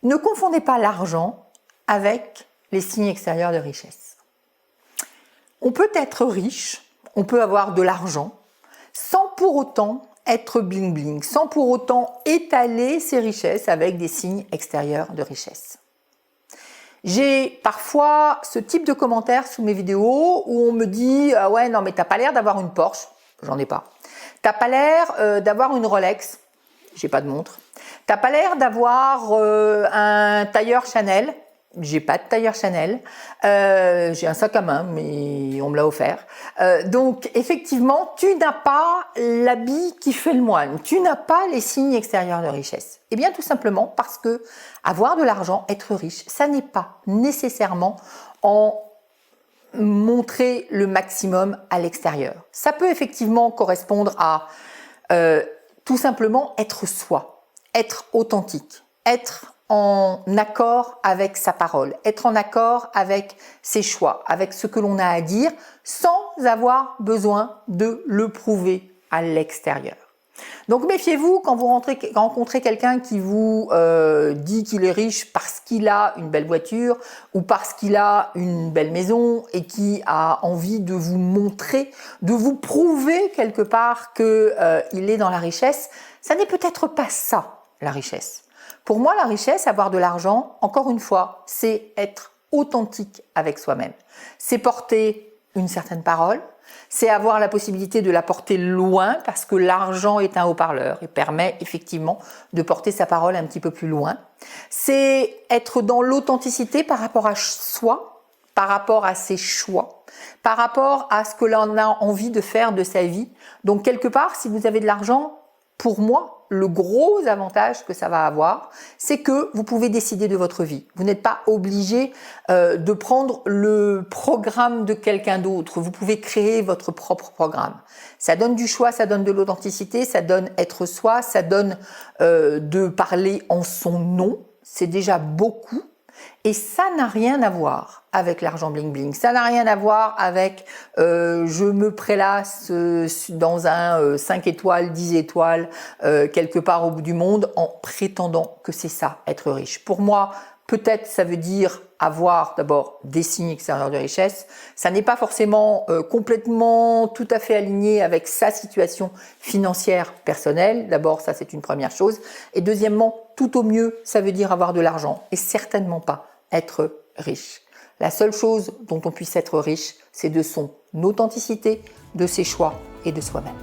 Ne confondez pas l'argent avec les signes extérieurs de richesse. On peut être riche, on peut avoir de l'argent, sans pour autant être bling bling, sans pour autant étaler ses richesses avec des signes extérieurs de richesse. J'ai parfois ce type de commentaires sous mes vidéos où on me dit « Ouais, non mais t'as pas l'air d'avoir une Porsche ». J'en ai pas. T'as pas l'air d'avoir une Rolex. J'ai pas de montre. T'as pas l'air d'avoir un tailleur Chanel. J'ai pas de tailleur Chanel. J'ai un sac à main, mais on me l'a offert. Donc, effectivement, tu n'as pas l'habit qui fait le moine. Tu n'as pas les signes extérieurs de richesse. Eh bien, tout simplement parce que avoir de l'argent, être riche, ça n'est pas nécessairement en montrer le maximum à l'extérieur. Ça peut effectivement correspondre à tout simplement être soi, être authentique, être en accord avec sa parole, être en accord avec ses choix, avec ce que l'on a à dire, sans avoir besoin de le prouver à l'extérieur. Donc méfiez-vous quand vous rencontrez quelqu'un qui vous dit qu'il est riche parce qu'il a une belle voiture ou parce qu'il a une belle maison et qui a envie de vous montrer, de vous prouver quelque part qu'il est dans la richesse. Ça n'est peut-être pas ça, la richesse. Pour moi, la richesse, avoir de l'argent, encore une fois, c'est être authentique avec soi-même. C'est porter une certaine parole, c'est avoir la possibilité de la porter loin parce que l'argent est un haut-parleur et permet effectivement de porter sa parole un petit peu plus loin. C'est être dans l'authenticité par rapport à soi, par rapport à ses choix, par rapport à ce que l'on a envie de faire de sa vie. Donc quelque part, si vous avez de l'argent, pour moi, le gros avantage que ça va avoir, c'est que vous pouvez décider de votre vie. Vous n'êtes pas obligé de prendre le programme de quelqu'un d'autre. Vous pouvez créer votre propre programme. Ça donne du choix, ça donne de l'authenticité, ça donne être soi, ça donne de parler en son nom. C'est déjà beaucoup. Et ça n'a rien à voir avec l'argent bling bling, ça n'a rien à voir avec je me prélasse dans un 5 étoiles, 10 étoiles, quelque part au bout du monde en prétendant que c'est ça, être riche. Pour moi, peut-être ça veut dire avoir d'abord des signes extérieurs de richesse. Ça n'est pas forcément complètement tout à fait aligné avec sa situation financière personnelle. D'abord, ça c'est une première chose. Et deuxièmement, tout au mieux, ça veut dire avoir de l'argent et certainement pas être riche. La seule chose dont on puisse être riche, c'est de son authenticité, de ses choix et de soi-même.